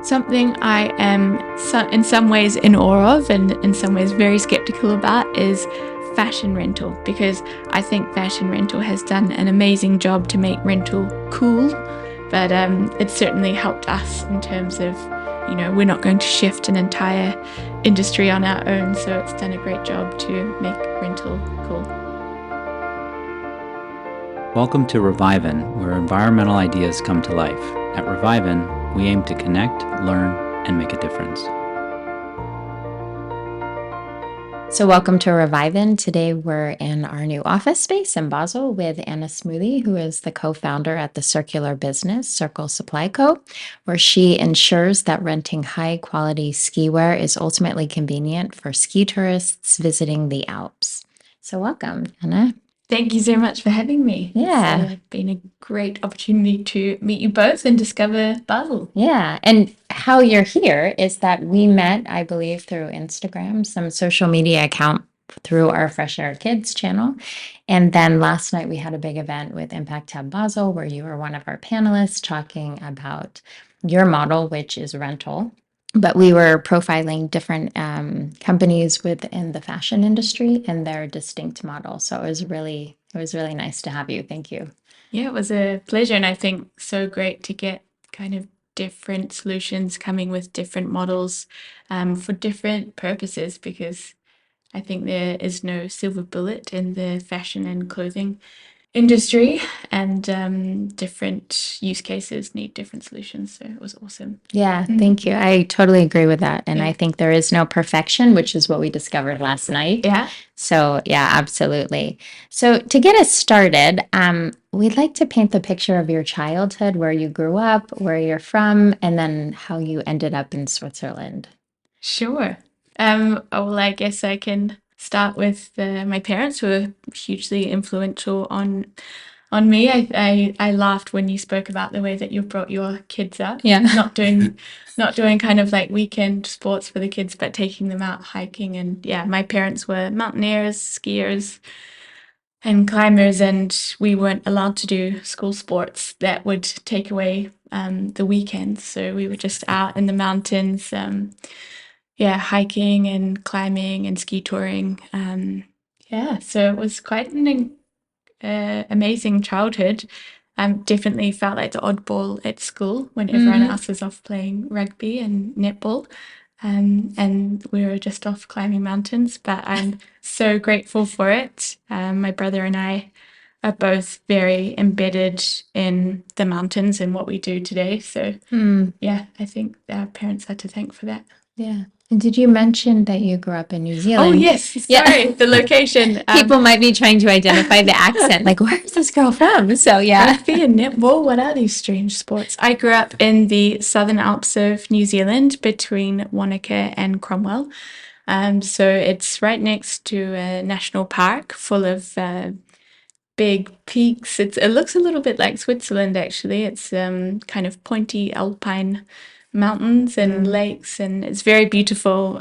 Something I am in some ways in awe of and in some ways very skeptical about is fashion rental, because I think fashion rental has done an amazing job to make rental cool, but it's certainly helped us in terms of, we're not going to shift an entire industry on our own, so it's done a great job to make rental cool. Welcome to reVyven, where environmental ideas come to life. At reVyven, we aim to connect, learn, and make a difference. So welcome to reVyven. Today we're in our new office space in Basel with Anna Smoothie, who is the co-founder at the circular business, Cirkel Supply Co, where she ensures that renting high-quality ski wear is ultimately convenient for ski tourists visiting the Alps. So welcome, Anna. Thank you so much for having me. Yeah. It's been a great opportunity to meet you both and discover Basel. Yeah. And how you're here is that we met, I believe, through Instagram, some social media account through our Fresh Air Kids channel. And then last night we had a big event with Impact Hub Basel, where you were one of our panelists talking about your model, which is rental. But we were profiling different companies within the fashion industry and their distinct models. So it was really nice to have you. Thank you. Yeah, it was a pleasure, and I think so great to get kind of different solutions coming with different models for different purposes, because I think there is no silver bullet in the fashion and clothing industry, and different use cases need different solutions. So it was awesome. Yeah, thank you. I totally agree with that. And Yeah. I think there is no perfection, which is what we discovered last night. Yeah. So yeah, absolutely. So to get us started, we'd like to paint the picture of your childhood, where you grew up, where you're from, and then how you ended up in Switzerland. Sure. Well, I guess I can start with my parents, who were hugely influential on me. I laughed when you spoke about the way that you brought your kids up. Yeah. Not doing kind of like weekend sports for the kids, but taking them out hiking. And yeah, my parents were mountaineers, skiers, and climbers, and we weren't allowed to do school sports that would take away the weekends. So we were just out in the mountains, hiking and climbing and ski touring. So it was quite an amazing childhood. Definitely felt like the oddball at school when everyone else was off playing rugby and netball. And we were just off climbing mountains, but I'm so grateful for it. My brother and I are both very embedded in the mountains and what we do today. So I think our parents are to thank for that. Yeah. And did you mention that you grew up in New Zealand? Oh, yes. Sorry, the location. People might be trying to identify the accent. Like, where is this girl from? So, yeah. Rugby and netball, what are these strange sports? I grew up in the Southern Alps of New Zealand, between Wanaka and Cromwell. So it's right next to a national park full of big peaks. It looks a little bit like Switzerland, actually. It's kind of pointy alpine mountains and lakes, and it's very beautiful.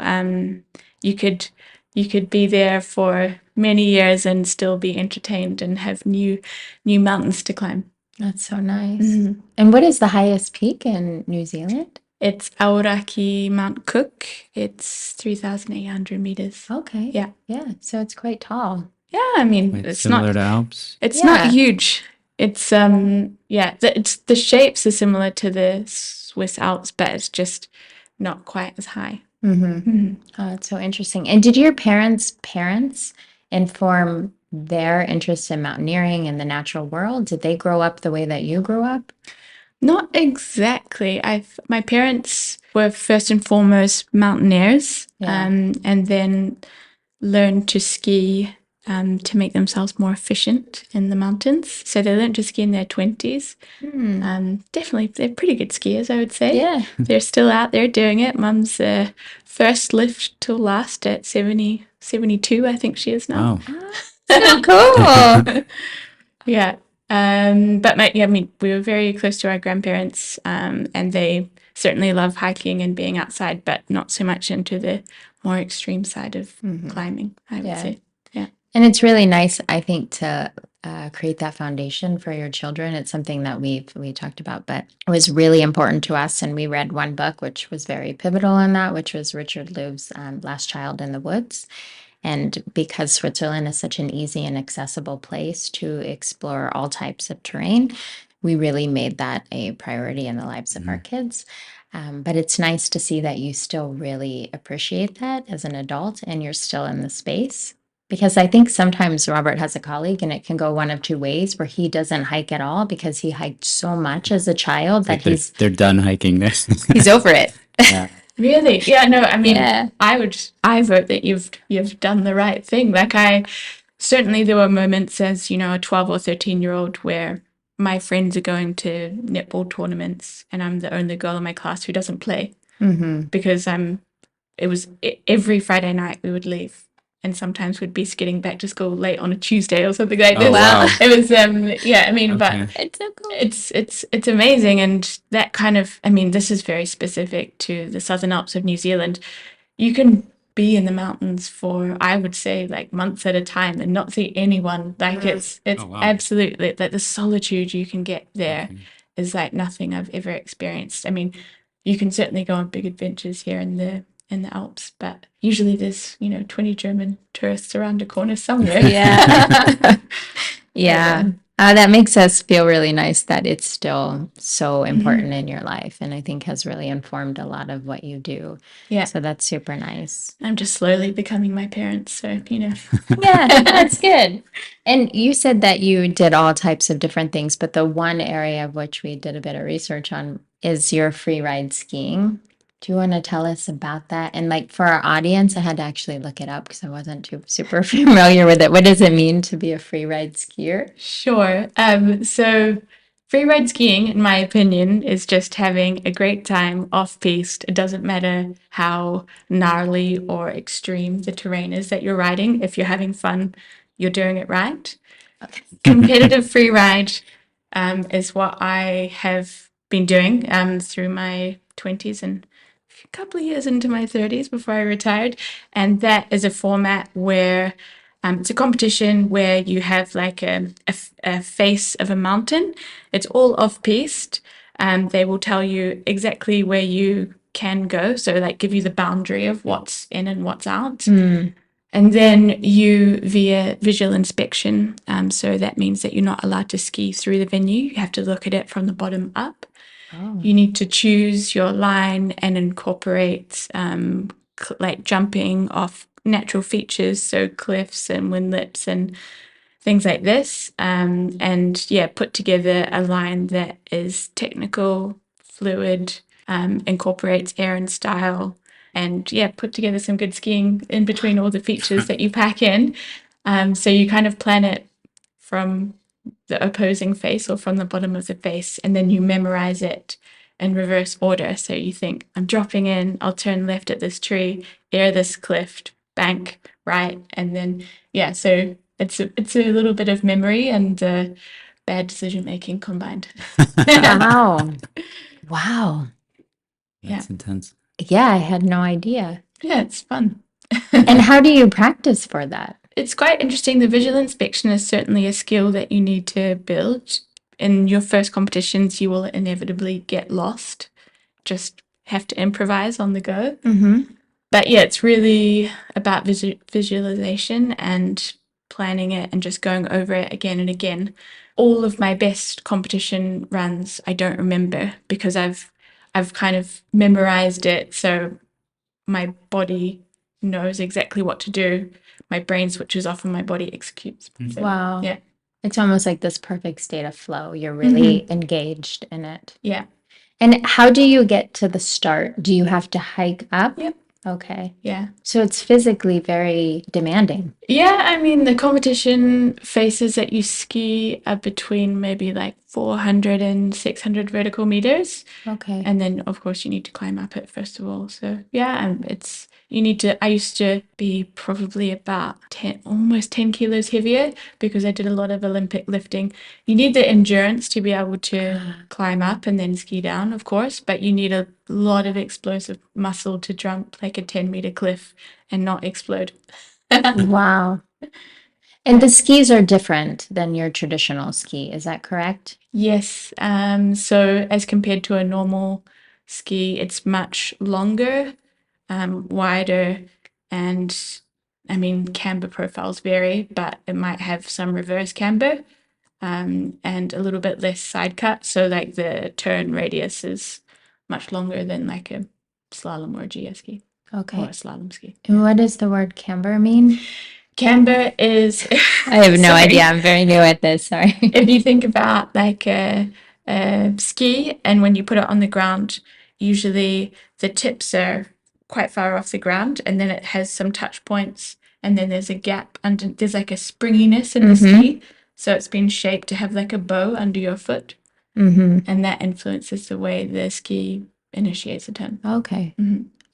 You could be there for many years and still be entertained and have new mountains to climb. That's so nice. And what is the highest peak in New Zealand? It's Aoraki Mount Cook. It's 3,800 meters. Okay. Yeah. Yeah. So it's quite tall. Yeah, I mean, Wait, it's similar not to Alps? It's not huge. It's the shapes are similar to the Swiss Alps, but it's just not quite as high. Oh, that's so interesting. And did your parents' inform their interest in mountaineering and the natural world? Did they grow up the way that you grew up? Not exactly. My parents were first and foremost mountaineers, and then learned to ski to make themselves more efficient in the mountains. So they learned to ski in their 20s. Definitely, they're pretty good skiers, I would say. Yeah. They're still out there doing it. Mum's first lift till last at 72, I think she is now. Wow. So cool. Yeah. But we were very close to our grandparents, and they certainly love hiking and being outside, but not so much into the more extreme side of climbing, I would say. Yeah. And it's really nice, I think, to create that foundation for your children. It's something that we talked about, but it was really important to us. And we read one book which was very pivotal in that, which was Richard Lou's Last Child in the Woods. And because Switzerland is such an easy and accessible place to explore all types of terrain, we really made that a priority in the lives of our kids. But it's nice to see that you still really appreciate that as an adult and you're still in the space. Because I think sometimes Robert has a colleague and it can go one of two ways where he doesn't hike at all because he hiked so much as a child that Like they're done hiking this. he's over it. Yeah. Really? Yeah, no, I mean, Yeah. I vote that you've done the right thing. Like certainly there were moments as, a 12 or 13-year-old where my friends are going to netball tournaments and I'm the only girl in my class who doesn't play Mm-hmm. because every Friday night we would leave and sometimes we'd be getting back to school late on a Tuesday or something like this. Oh, wow. It was yeah, I mean, but Okay. It's so cool. it's amazing, and that kind of, I mean, this is very specific to the Southern Alps of New Zealand. You can be in the mountains for, I would say, like months at a time and not see anyone. Like it's Oh, wow. absolutely, like the solitude you can get there Okay. is like nothing I've ever experienced. I mean, you can certainly go on big adventures here in the Alps, but usually there's 20 German tourists around a corner somewhere. Yeah. Yeah. That makes us feel really nice that it's still so important in your life. And I think has really informed a lot of what you do. Yeah. So that's super nice. I'm just slowly becoming my parents, so Yeah, that's good. And you said that you did all types of different things, but the one area of which we did a bit of research on is your free ride skiing. Do you want to tell us about that? And like for our audience, I had to actually look it up because I wasn't too super familiar with it. What does it mean to be a free ride skier? Sure. So freeride skiing, in my opinion, is just having a great time off-piste. It doesn't matter how gnarly or extreme the terrain is that you're riding. If you're having fun, you're doing it right. Competitive freeride is what I have been doing through my 20s and a couple of years into my 30s before I retired. And that is a format where it's a competition where you have like a face of a mountain. It's all off-piste. They will tell you exactly where you can go. So like give you the boundary of what's in and what's out. And then you via visual inspection. So that means that you're not allowed to ski through the venue. You have to look at it from the bottom up. Oh. You need to choose your line and incorporate like jumping off natural features, so cliffs and windlaps and things like this. And yeah, put together a line that is technical, fluid, incorporates air and style, and yeah, put together some good skiing in between all the features that you pack in. So you kind of plan it from the opposing face or from the bottom of the face, and then you memorize it in reverse order. So you think, I'm dropping in, I'll turn left at this tree, air this cliff, bank right, and then yeah, so it's a little bit of memory and bad decision making combined. Wow. Wow. That's intense. Yeah, I had no idea. Yeah, it's fun. And how do you practice for that? It's quite interesting. The visual inspection is certainly a skill that you need to build. In your first competitions, you will inevitably get lost. Just have to improvise on the go. But yeah, it's really about visualization and planning it and just going over it again and again. All of my best competition runs I don't remember because I've kind of memorized it, so my body knows exactly what to do. My brain switches off and my body executes. So, Wow. yeah. It's almost like this perfect state of flow. You're really engaged in it. Yeah. And how do you get to the start? Do you have to hike up? Yep. Okay. Yeah. So it's physically very demanding. Yeah, I mean, the competition faces that you ski are between maybe like 400 and 600 vertical meters. Okay. And then, of course, you need to climb up it first of all. So, yeah, I used to be probably about almost 10 kilos heavier because I did a lot of Olympic lifting. You need the endurance to be able to climb up and then ski down, of course, but you need a lot of explosive muscle to jump like a 10-meter cliff and not explode. Wow. And the skis are different than your traditional ski, is that correct? Yes, so as compared to a normal ski, it's much longer, wider, and I mean, camber profiles vary, but it might have some reverse camber, and a little bit less side cut. So, like the turn radius is much longer than like a slalom or a GS ski or a Okay. slalom ski. And what does the word camber mean? Camber is, I have no sorry. idea. I'm very new at this. Sorry. If you think about like a ski, and when you put it on the ground, usually the tips are quite far off the ground, and then it has some touch points, and then there's a gap under. There's like a springiness in the ski, so it's been shaped to have like a bow under your foot, and that influences the way the ski initiates a turn. Okay.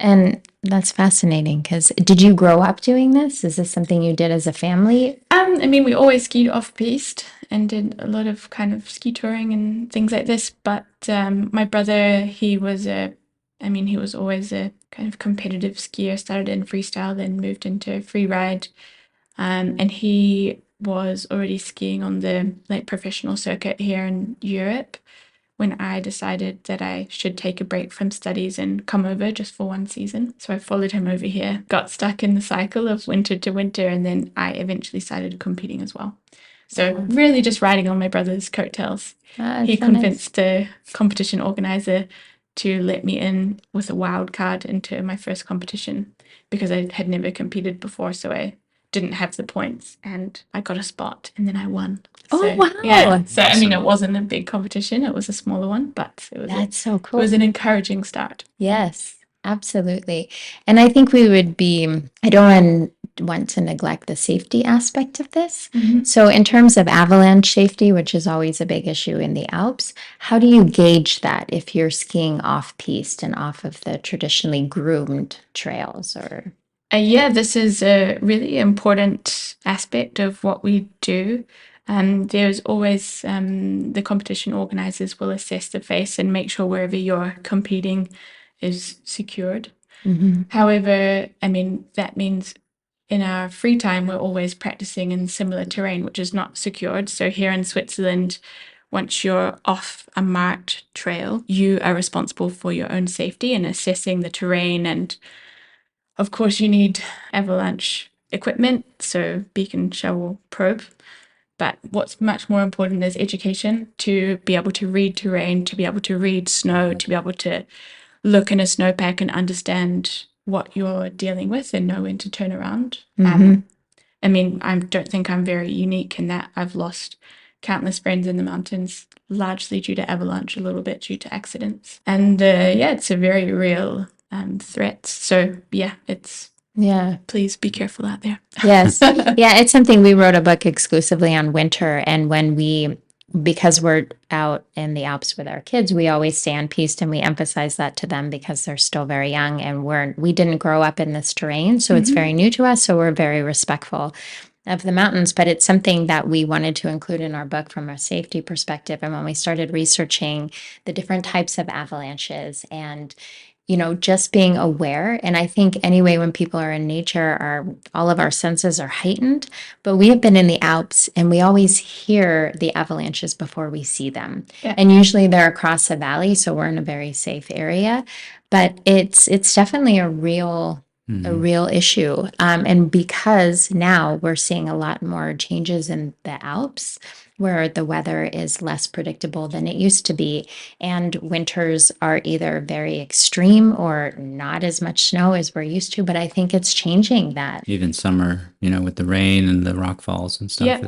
And that's fascinating because did you grow up doing this? Is this something you did as a family? I mean, we always skied off-piste and did a lot of kind of ski touring and things like this. But my brother, he was he was always a kind of competitive skier. Started in freestyle, then moved into free ride, and he was already skiing on the like professional circuit here in Europe when I decided that I should take a break from studies and come over just for one season. So I followed him over here, got stuck in the cycle of winter to winter, and then I eventually started competing as well. So really just riding on my brother's coattails. He convinced the competition organizer to let me in with a wild card into my first competition because I had never competed before, so I didn't have the points, and I got a spot, and then I won. Oh, wow. Yeah. So I mean, it wasn't a big competition; it was a smaller one, but it was That's so it cool. was an encouraging start. Yes, absolutely. And I think we would be, I don't want to neglect the safety aspect of this. So, in terms of avalanche safety, which is always a big issue in the Alps, how do you gauge that if you're skiing off piste and off of the traditionally groomed trails or? Yeah, this is a really important aspect of what we do. There's always the competition organizers will assess the face and make sure wherever you're competing is secured. However, I mean, that means in our free time, we're always practicing in similar terrain, which is not secured. So here in Switzerland, once you're off a marked trail, you are responsible for your own safety and assessing the terrain. And of course, you need avalanche equipment, so beacon, shovel, probe. But what's much more important is education, to be able to read terrain, to be able to read snow, to be able to look in a snowpack and understand what you're dealing with and know when to turn around. I mean, I don't think I'm very unique in that I've lost countless friends in the mountains, largely due to avalanche, a little bit due to accidents. And yeah, it's a very real threat. So yeah, please be careful out there. Yes. Yeah, it's something we wrote a book exclusively on winter. And because we're out in the Alps with our kids, we always stay on piste and we emphasize that to them because they're still very young and we didn't grow up in this terrain. So it's very new to us. So we're very respectful of the mountains, but it's something that we wanted to include in our book from a safety perspective. And when we started researching the different types of avalanches and just being aware. And I think anyway, when people are in nature, all of our senses are heightened, but we have been in the Alps and we always hear the avalanches before we see them. Yeah. And usually they're across a valley, so we're in a very safe area, but it's definitely a real issue. And because now we're seeing a lot more changes in the Alps where the weather is less predictable than it used to be. And winters are either very extreme or not as much snow as we're used to. But I think it's changing that. Even summer, with the rain and the rock falls and stuff. Yeah.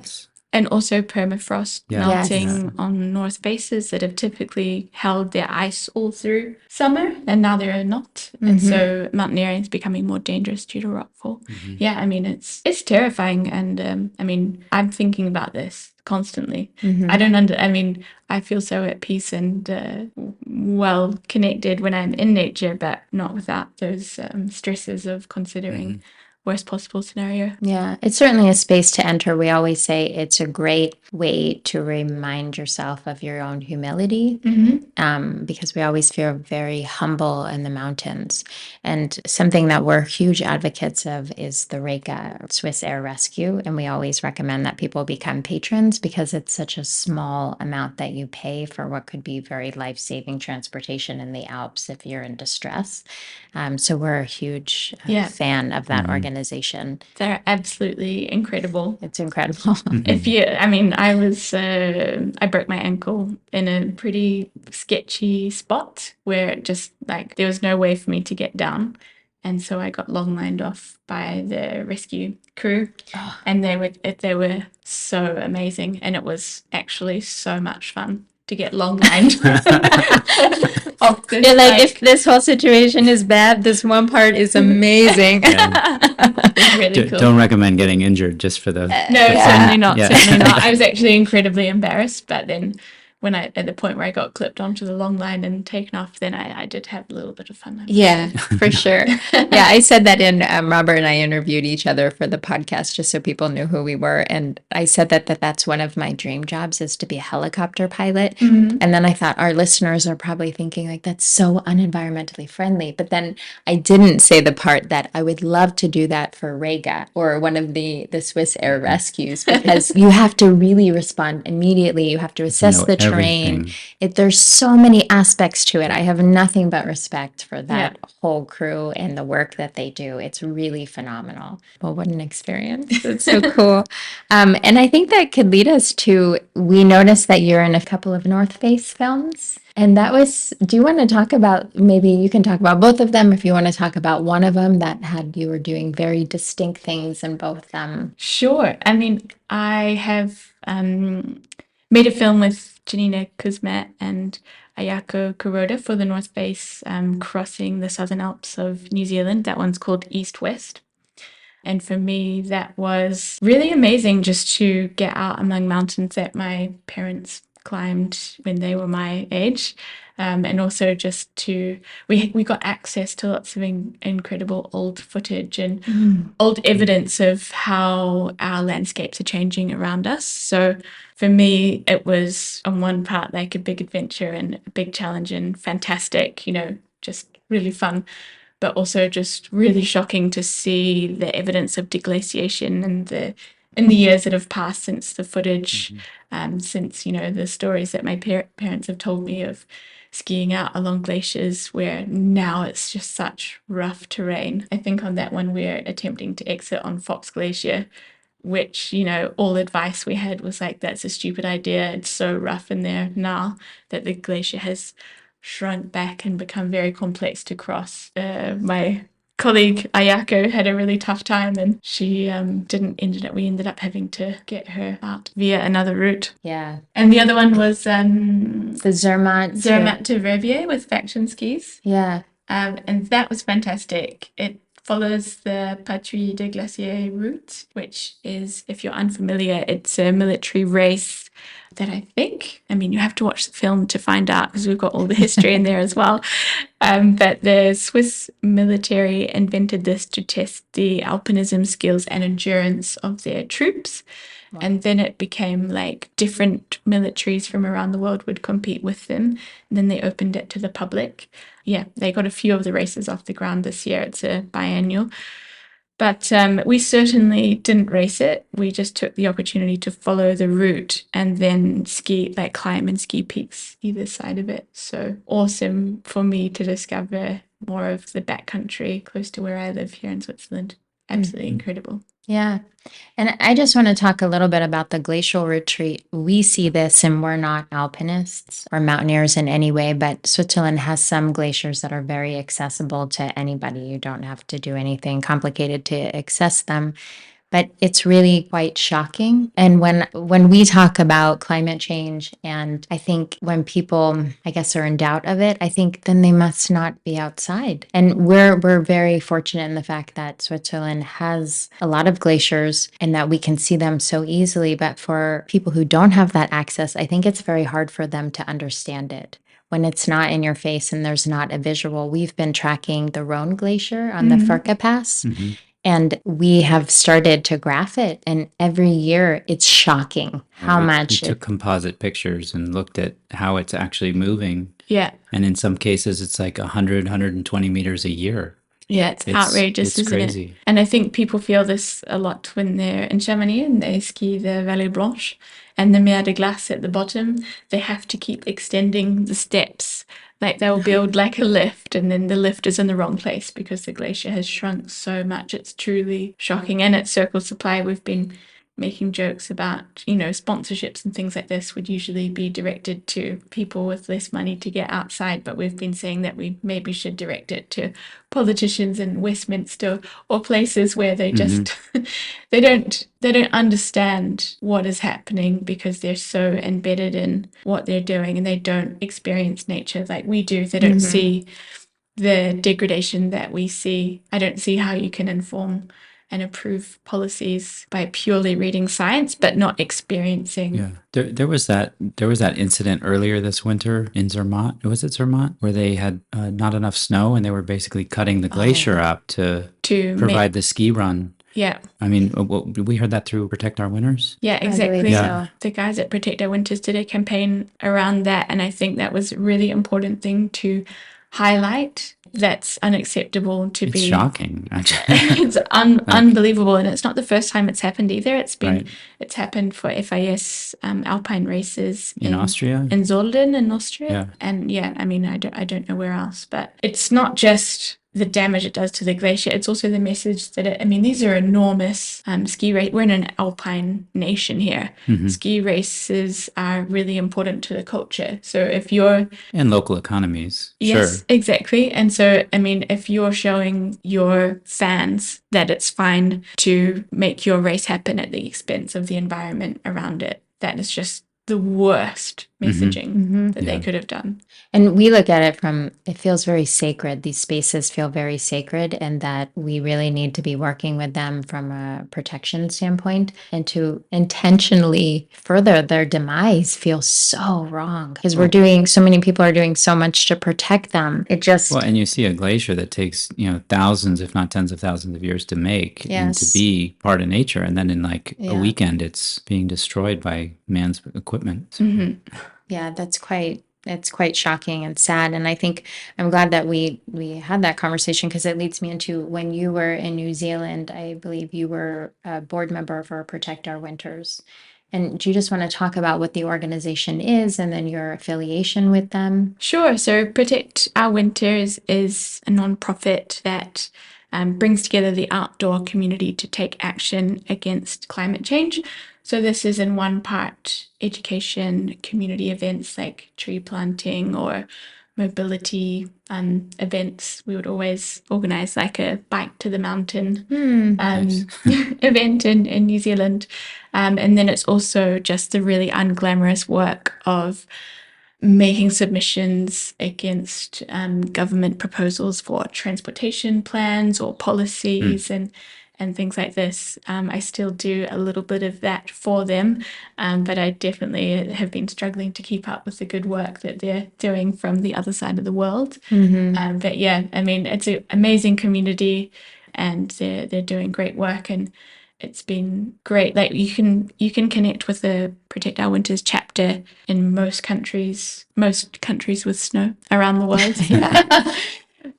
And also permafrost melting on north faces that have typically held their ice all through summer, and now they're not. And so mountaineering is becoming more dangerous due to rockfall. Yeah, I mean, it's terrifying. And I mean, I'm thinking about this constantly. I feel so at peace and well connected when I'm in nature, but not without those stresses of considering worst possible scenario. Yeah, it's certainly a space to enter. We always say it's a great way to remind yourself of your own humility, because we always feel very humble in the mountains. And something that we're huge advocates of is the Reka Swiss Air Rescue. And we always recommend that people become patrons because it's such a small amount that you pay for what could be very life-saving transportation in the Alps if you're in distress. So we're a huge Yeah. fan of that organization. They're absolutely incredible. It's incredible. If you, I mean, I broke my ankle in a pretty sketchy spot where it just like there was no way for me to get down. And so I got long lined off by the rescue crew, and they were so amazing, and it was actually so much fun to get long lined off this. You're like, if this whole situation is bad, this one part is amazing. It's really cool. Don't recommend getting injured just for the. No, certainly not. Yeah. Certainly not. I was actually incredibly embarrassed, but then when at the point where I got clipped onto the long line and taken off, then I did have a little bit of fun. Yeah, for sure. Yeah, I said that in Robert and I interviewed each other for the podcast just so people knew who we were. And I said that's one of my dream jobs is to be a helicopter pilot. And then I thought our listeners are probably thinking like, that's so unenvironmentally friendly. But then I didn't say the part that I would love to do that for Rega or one of the Swiss Air Rescues, because you have to really respond immediately. You have to assess the terrain. There's so many aspects to it. I have nothing but respect for that whole crew and the work that they do. It's really phenomenal. Well, what an experience. It's so cool. And I think that could lead us to, we noticed that you're in a couple of North Face films. And that was, do you want to talk about, maybe you can talk about both of them if you want to talk about one of them you were doing very distinct things in both of them. Sure. I mean, I have made a film with Janina Kuzmet and Ayako Kuroda for the North Face, crossing the Southern Alps of New Zealand. That one's called East West. And for me, that was really amazing just to get out among mountains that my parents climbed when they were my age. And also just we got access to lots of incredible old footage and old evidence of how our landscapes are changing around us. So for me, it was on one part like a big adventure and a big challenge and fantastic, just really fun, but also just really shocking to see the evidence of deglaciation and in the years that have passed since the footage, since, the stories that my parents have told me of skiing out along glaciers where now it's just such rough terrain. I think on that one we're attempting to exit on Fox Glacier, which, all advice we had was like, that's a stupid idea. It's so rough in there now that the glacier has shrunk back and become very complex to cross. My colleague Ayako had a really tough time, and she we ended up having to get her out via another route. Yeah. And the other one was the Zermatt to Verviers with Faction skis. Yeah. And that was fantastic. It follows the Patrie de Glacier route, which is, if you're unfamiliar, it's a military race that you have to watch the film to find out because we've got all the history in there as well. But the Swiss military invented this to test the alpinism skills and endurance of their troops. Wow. And then it became like different militaries from around the world would compete with them. And then they opened it to the public. Yeah, they got a few of the races off the ground this year. It's a biannual. But we certainly didn't race it. We just took the opportunity to follow the route and then climb and ski peaks either side of it. So awesome for me to discover more of the backcountry close to where I live here in Switzerland. Absolutely incredible. Yeah. And I just want to talk a little bit about the glacial retreat. We see this, and we're not alpinists or mountaineers in any way, but Switzerland has some glaciers that are very accessible to anybody. You don't have to do anything complicated to access them. But it's really quite shocking. And when we talk about climate change, and I think when people, I guess, are in doubt of it, I think then they must not be outside. And we're very fortunate in the fact that Switzerland has a lot of glaciers and that we can see them so easily. But for people who don't have that access, I think it's very hard for them to understand it. When it's not in your face and there's not a visual. We've been tracking the Rhone Glacier on the Furka Pass. And we have started to graph it, and every year it's shocking how we much took composite pictures and looked at how it's actually moving. Yeah. And in some cases, it's like 100, 120 meters a year. Yeah, it's outrageous, it's isn't crazy. it? And I think people feel this a lot when they're in Chamonix and they ski the Vallée Blanche and the Mer de Glace at the bottom. They have to keep extending the steps. Like they'll build like a lift and then the lift is in the wrong place because the glacier has shrunk so much. It's truly shocking. And at Cirkel Supply, we've been making jokes about, sponsorships and things like this would usually be directed to people with less money to get outside, but we've been saying that we maybe should direct it to politicians in Westminster or places where they just they don't understand what is happening because they're so embedded in what they're doing and they don't experience nature like we do. They don't see the degradation that we see. I don't see how you can inform and approve policies by purely reading science but not experiencing. Yeah, there was that incident earlier this winter in Zermatt. Was it Zermatt where they had not enough snow and they were basically cutting the glacier up to provide the ski run. Yeah. I mean, we heard that through Protect Our Winters. Yeah, exactly. Yeah. The guys at Protect Our Winters did a campaign around that, and I think that was a really important thing to highlight. That's unacceptable to It's be. shocking. It's unbelievable, and it's not the first time it's happened either. It's happened for FIS alpine races in Austria, in Zolden in Austria, yeah. And I mean, I don't know where else, but it's not just the damage it does to the glacier. It's also the message that these are enormous ski race. We're in an alpine nation here. Ski races are really important to the culture. So if you're and local economies, yes, sure, exactly. And so I mean, if you're showing your fans that it's fine to make your race happen at the expense of the environment around it, that is just the worst messaging that they could have done. And we look at it from, it feels very sacred. These spaces feel very sacred, and that we really need to be working with them from a protection standpoint, and to intentionally further their demise feels so wrong because so many people are doing so much to protect them. It just. Well, and you see a glacier that takes, thousands, if not tens of thousands of years to make and to be part of nature. And then in like a weekend, it's being destroyed by man's equipment. Yeah, it's quite shocking and sad. And I think I'm glad that we had that conversation, because it leads me into when you were in New Zealand. I believe you were a board member for Protect Our Winters. And do you just want to talk about what the organization is and then your affiliation with them? Sure. So Protect Our Winters is a nonprofit that brings together the outdoor community to take action against climate change. So this is in one part education, community events like tree planting or mobility events. We would always organize like a bike to the mountain event in New Zealand. And then it's also just the really unglamorous work of making submissions against government proposals for transportation plans or policies and things like this. I still do a little bit of that for them, but I definitely have been struggling to keep up with the good work that they're doing from the other side of the world. But yeah, I mean, it's an amazing community and they're doing great work, and it's been great. Like you can connect with the Protect Our Winters chapter in most countries with snow around the world.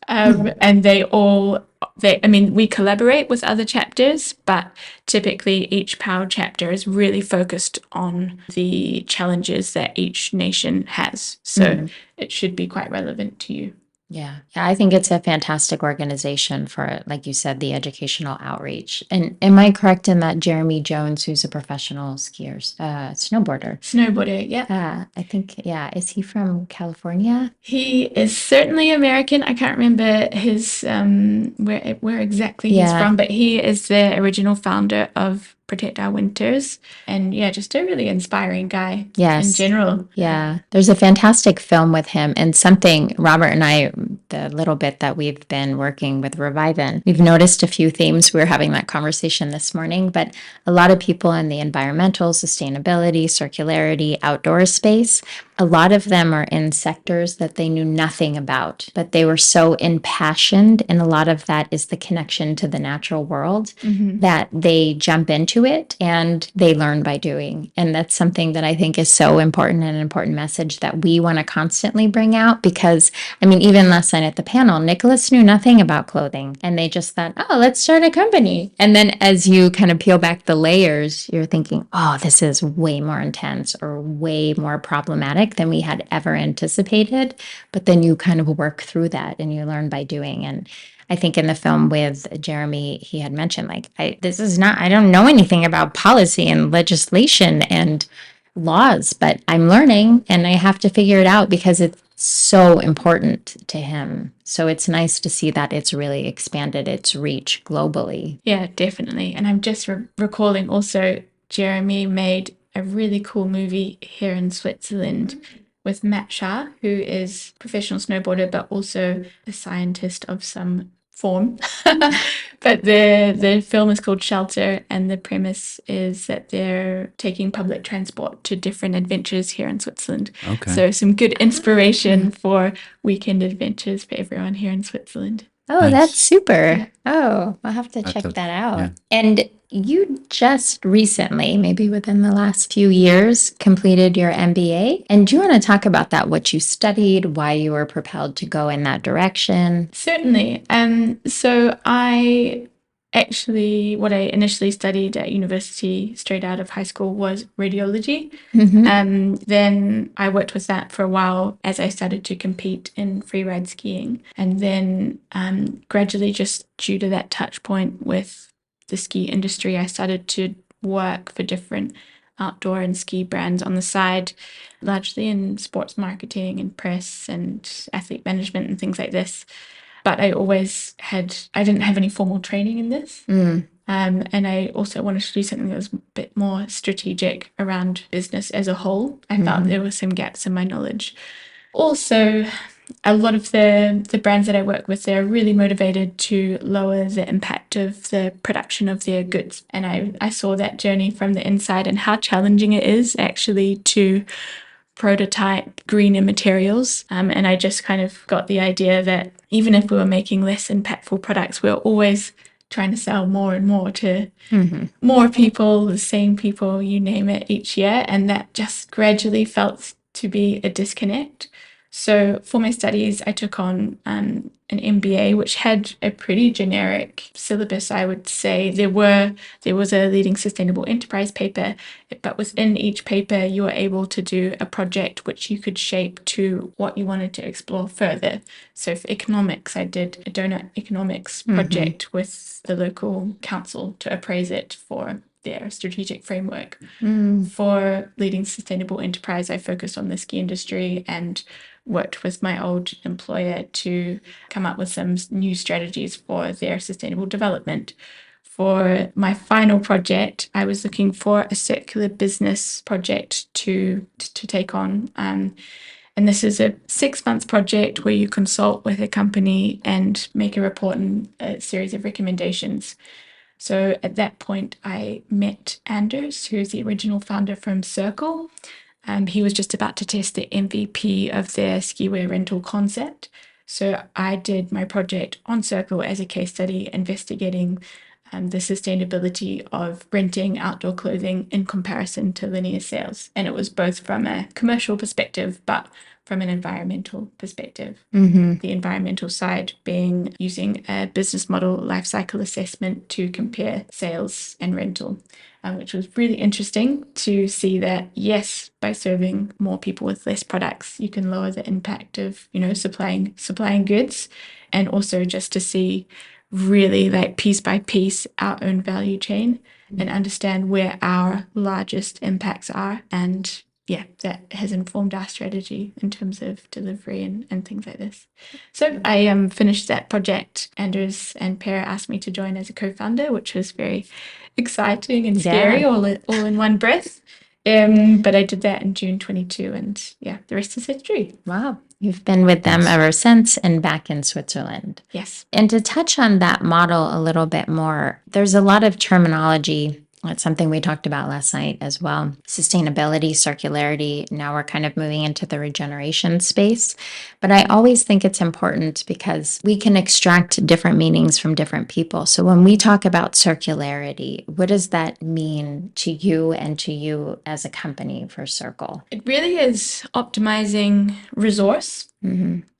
And we collaborate with other chapters, but typically each POW chapter is really focused on the challenges that each nation has. So it should be quite relevant to you. Yeah, I think it's a fantastic organization for, like you said, the educational outreach. And am I correct in that Jeremy Jones, who's a professional snowboarder? Snowboarder, yeah. I think, is he from California? He is certainly American. I can't remember his where exactly he's from, but he is the original founder of Protect Our Winters, and just a really inspiring guy in general. Yeah, there's a fantastic film with him, and something Robert and I, the little bit that we've been working with reVyven, we've noticed a few themes. We were having that conversation this morning, but a lot of people in the environmental, sustainability, circularity, outdoor space, a lot of them are in sectors that they knew nothing about, but they were so impassioned. And a lot of that is the connection to the natural world that they jump into it and they learn by doing. And that's something that I think is so important and an important message that we want to constantly bring out. Because, I mean, even last night at the panel, Nicholas knew nothing about clothing and they just thought, oh, let's start a company. And then as you kind of peel back the layers, you're thinking, oh, this is way more intense or way more problematic than we had ever anticipated. But then you kind of work through that and you learn by doing. And I think in the film with Jeremy, he had mentioned, like, I don't know anything about policy and legislation and laws, but I'm learning and I have to figure it out because it's so important to him. So it's nice to see that it's really expanded its reach globally. Yeah, definitely. And I'm just recalling also, Jeremy made a really cool movie here in Switzerland with Matt Shah, who is a professional snowboarder, but also a scientist of some form. But the film is called Shelter, and the premise is that they're taking public transport to different adventures here in Switzerland. Okay. So some good inspiration for weekend adventures for everyone here in Switzerland. Oh, Nice. that's super. Yeah. Oh, I'll have to That's check a- that out. yeah. And you just recently, maybe within the last few years, completed your MBA. And do you want to talk about that, what you studied, why you were propelled to go in that direction? Certainly. So what I initially studied at university straight out of high school was radiology. Then I worked with that for a while as I started to compete in freeride skiing. And then gradually, just due to that touch point with the ski industry, I started to work for different outdoor and ski brands on the side, largely in sports marketing and press and athlete management and things like this. But I didn't have any formal training in this. And I also wanted to do something that was a bit more strategic around business as a whole. I felt there were some gaps in my knowledge. Also, a lot of the brands that I work with, they're really motivated to lower the impact of the production of their goods. And I saw that journey from the inside and how challenging it is actually to prototype greener materials. And I just kind of got the idea that even if we were making less impactful products, we we're always trying to sell more and more to more people, the same people, you name it, each year. And that just gradually felt to be a disconnect. So for my studies, I took on an MBA, which had a pretty generic syllabus, I would say. There was a leading sustainable enterprise paper, but within each paper, you were able to do a project which you could shape to what you wanted to explore further. So for economics, I did a donut economics project with the local council to appraise it for their strategic framework. For leading sustainable enterprise, I focused on the ski industry and worked with my old employer to come up with some new strategies for their sustainable development. For my final project, I was looking for a circular business project to take on. And this is a 6-month project where you consult with a company and make a report and a series of recommendations. So at that point, I met Anders, who's the original founder from Cirkel. He was just about to test the MVP of their skiwear rental concept. So I did my project on Cirkel as a case study, investigating the sustainability of renting outdoor clothing in comparison to linear sales. And it was both from a commercial perspective, but from an environmental perspective. The environmental side being using a business model life cycle assessment to compare sales and rental, which was really interesting to see that, yes, by serving more people with less products, you can lower the impact of, supplying goods, and also just to see really like piece by piece our own value chain and understand where our largest impacts are. And yeah, that has informed our strategy in terms of delivery and things like this. So I finished that project. Anders and Per asked me to join as a co-founder, which was very exciting and scary all in one breath. But I did that in June 22, and yeah, the rest is history. Wow. You've been with them ever since and back in Switzerland. Yes. And to touch on that model a little bit more, there's a lot of terminology That's something we talked about last night as well. Sustainability, circularity. Now we're kind of moving into the regeneration space. But I always think it's important because we can extract different meanings from different people. So when we talk about circularity, what does that mean to you and to you as a company for Cirkel? It really is optimizing resource.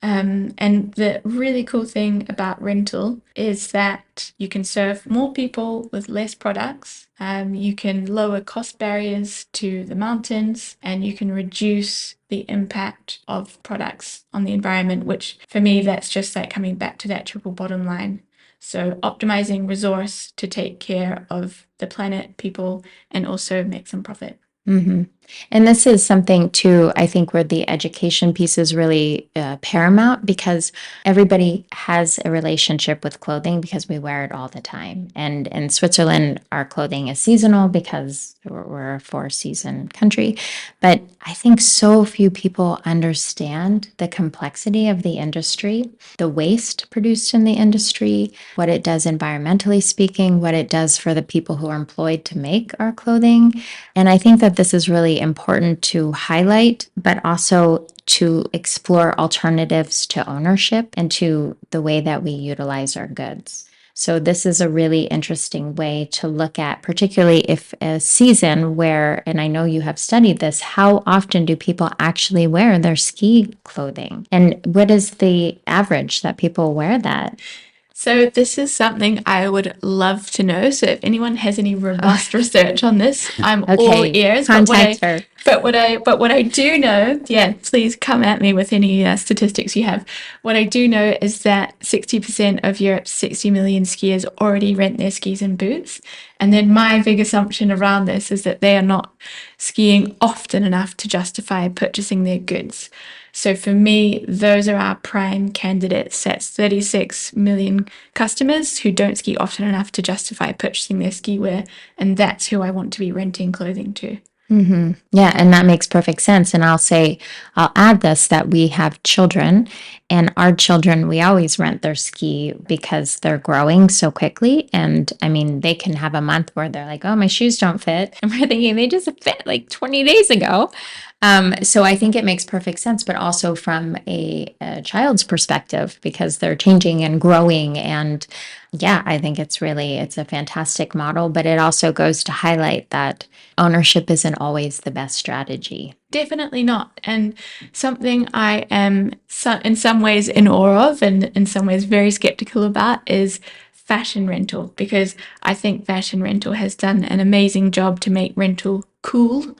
And the really cool thing about rental is that you can serve more people with less products. You can lower cost barriers to the mountains, and you can reduce the impact of products on the environment, which for me, that's just like coming back to that triple bottom line. So optimizing resource to take care of the planet, people, and also make some profit. And this is something too, I think, where the education piece is really paramount, because everybody has a relationship with clothing because we wear it all the time. And in Switzerland, our clothing is seasonal because we're a 4-season country. But I think so few people understand the complexity of the industry, the waste produced in the industry, what it does environmentally speaking, what it does for the people who are employed to make our clothing. And I think that this is really important to highlight, but also to explore alternatives to ownership and to the way that we utilize our goods. So this is a really interesting way to look at, particularly if a season where, and I know you have studied this, how often do people actually wear their ski clothing? And what is the average that people wear that? So this is something I would love to know. So if anyone has any robust research on this, I'm all ears. Contact her. But what I do know, yeah, please come at me with any statistics you have. What I do know is that 60% of Europe's 60 million skiers already rent their skis and boots. And then my big assumption around this is that they are not skiing often enough to justify purchasing their goods. So for me, those are our prime candidates. That's 36 million customers who don't ski often enough to justify purchasing their ski wear. And that's who I want to be renting clothing to. Yeah, and that makes perfect sense. And I'll add this, that we have children, and our children, we always rent their ski because they're growing so quickly. And I mean, they can have a month where they're like, oh, my shoes don't fit. And we're thinking they just fit like 20 days ago. So I think it makes perfect sense, but also from a child's perspective, because they're changing and growing. And yeah, I think it's a fantastic model, but it also goes to highlight that ownership isn't always the best strategy. Definitely not. And something I am in some ways in awe of and in some ways very skeptical about is fashion rental, because I think fashion rental has done an amazing job to make rental cool.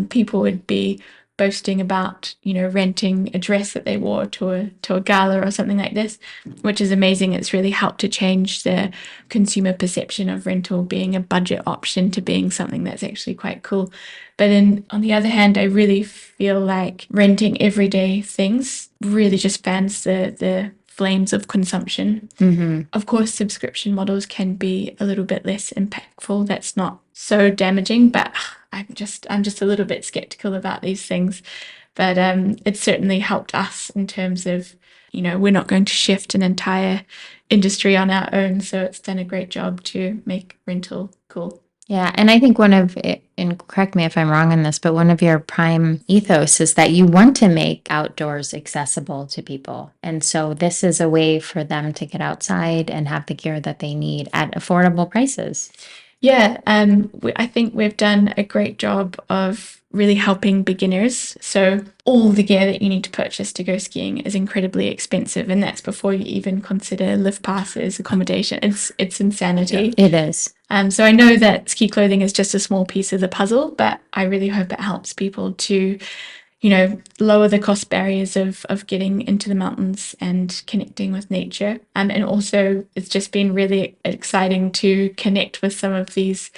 People would be boasting about, renting a dress that they wore to a gala or something like this, which is amazing. It's really helped to change the consumer perception of rental being a budget option to being something that's actually quite cool. But on the other hand, I really feel like renting everyday things really just fans the flames of consumption. Of course, subscription models can be a little bit less impactful. That's not so damaging, but I'm just a little bit skeptical about these things. But it's certainly helped us in terms of, we're not going to shift an entire industry on our own. So it's done a great job to make rental cool. Yeah, and I think and correct me if I'm wrong on this, but one of your prime ethos is that you want to make outdoors accessible to people. And so this is a way for them to get outside and have the gear that they need at affordable prices. Yeah, I think we've done a great job of really helping beginners. So all the gear that you need to purchase to go skiing is incredibly expensive, and that's before you even consider lift passes, accommodation. It's insanity. Yeah, it is. So I know that ski clothing is just a small piece of the puzzle, but I really hope it helps people to, lower the cost barriers of getting into the mountains and connecting with nature. And also it's just been really exciting to connect with some of these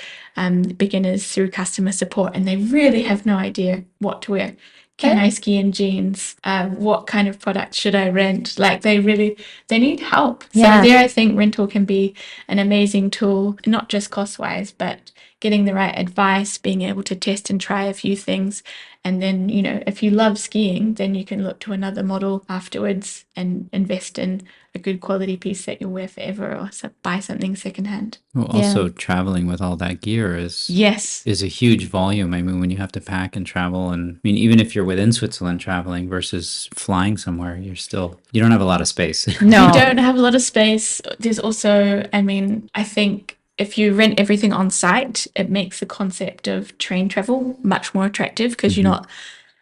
beginners through customer support, and they really have no idea what to wear. Can I ski in jeans? What kind of product should I rent? Like they need help. So there I think rental can be an amazing tool, not just cost wise, but getting the right advice, being able to test and try a few things. And then, if you love skiing, then you can look to another model afterwards and invest in a good quality piece that you'll wear forever, or buy something secondhand. Well, also traveling with all that gear is a huge volume. I mean, when you have to pack and travel, and I mean, even if you're within Switzerland traveling versus flying somewhere, you don't have a lot of space. No, you don't have a lot of space. There's also, I think if you rent everything on site, it makes the concept of train travel much more attractive, because you're not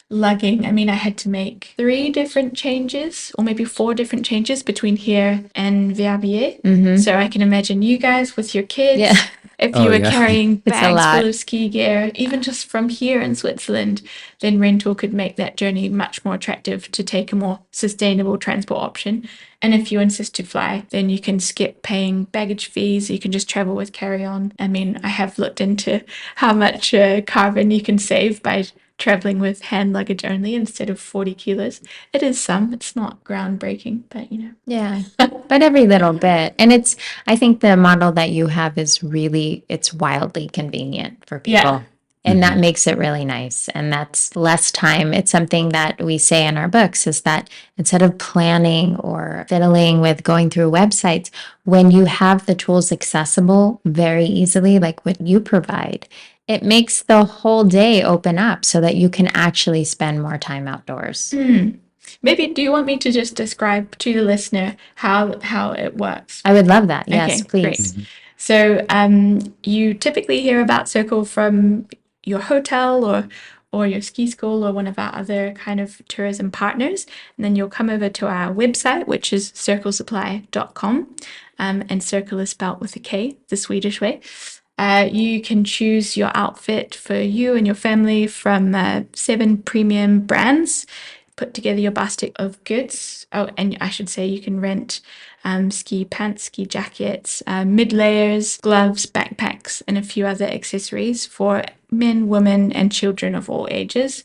lugging. I had to make 3 different changes, or maybe 4 different changes between here and Verbier. So I can imagine you guys with your kids. If you were carrying bags full of ski gear, even just from here in Switzerland, then rental could make that journey much more attractive to take a more sustainable transport option. And if you insist to fly, then you can skip paying baggage fees. You can just travel with carry-on. I have looked into how much carbon you can save by traveling with hand luggage only instead of 40 kilos. It is some. It's not groundbreaking, but Yeah, but every little bit. And I think the model that you have is it's wildly convenient for people. Yeah. And that makes it really nice. And that's less time. It's something that we say in our books, is that instead of planning or fiddling with going through websites, when you have the tools accessible very easily, like what you provide, it makes the whole day open up so that you can actually spend more time outdoors. Maybe, do you want me to just describe to the listener how it works? I would love that. Yes, okay, please. Great. So you typically hear about Cirkel from your hotel or your ski school or one of our other kind of tourism partners. And then you'll come over to our website, which is cirkelsupply.com. And Cirkel is spelled with a K, the Swedish way. You can choose your outfit for you and your family from 7 premium brands. Put together your basket of goods. Oh, and I should say you can rent ski pants, ski jackets, mid-layers, gloves, backpacks, and a few other accessories for men, women, and children of all ages.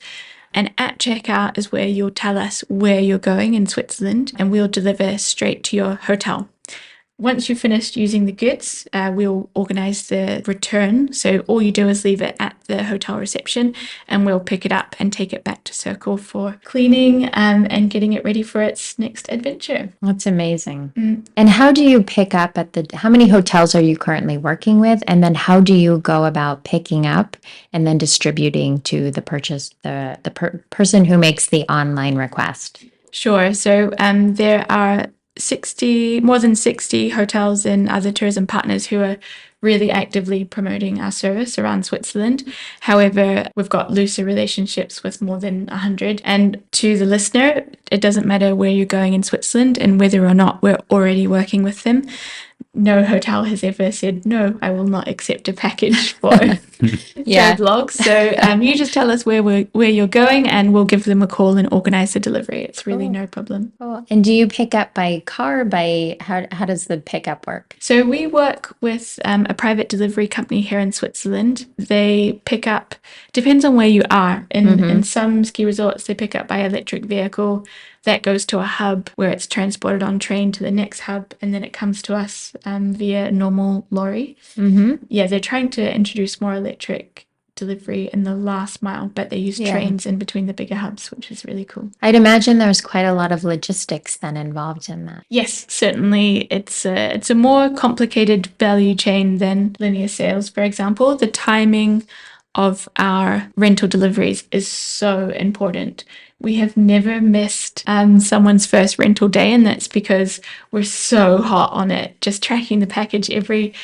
And at checkout is where you'll tell us where you're going in Switzerland, and we'll deliver straight to your hotel. Once you've finished using the goods, we'll organize the return. So all you do is leave it at the hotel reception, and we'll pick it up and take it back to Cirkel for cleaning and getting it ready for its next adventure. That's amazing. And how do you pick up how many hotels are you currently working with? And then how do you go about picking up and then distributing to the person who makes the online request? Sure. So there are more than 60 hotels and other tourism partners who are really actively promoting our service around Switzerland. However, we've got looser relationships with more than 100. And to the listener, it doesn't matter where you're going in Switzerland and whether or not we're already working with them. No hotel has ever said, no, I will not accept a package for vlogs. So you just tell us where you're going, and we'll give them a call and organize the delivery. It's really no problem. Cool. And do you pick up by car? How does the pickup work? So we work with a private delivery company here in Switzerland. They pick up, depends on where you are. In some ski resorts, they pick up by electric vehicle. That goes to a hub where it's transported on train to the next hub, and then it comes to us via a normal lorry. Yeah, they're trying to introduce more electric delivery in the last mile, but they use trains in between the bigger hubs, which is really cool. I'd imagine there's quite a lot of logistics then involved in that. Yes, certainly. It's a more complicated value chain than linear sales, for example. The timing of our rental deliveries is so important. We have never missed someone's first rental day, and that's because we're so hot on it, just tracking the package every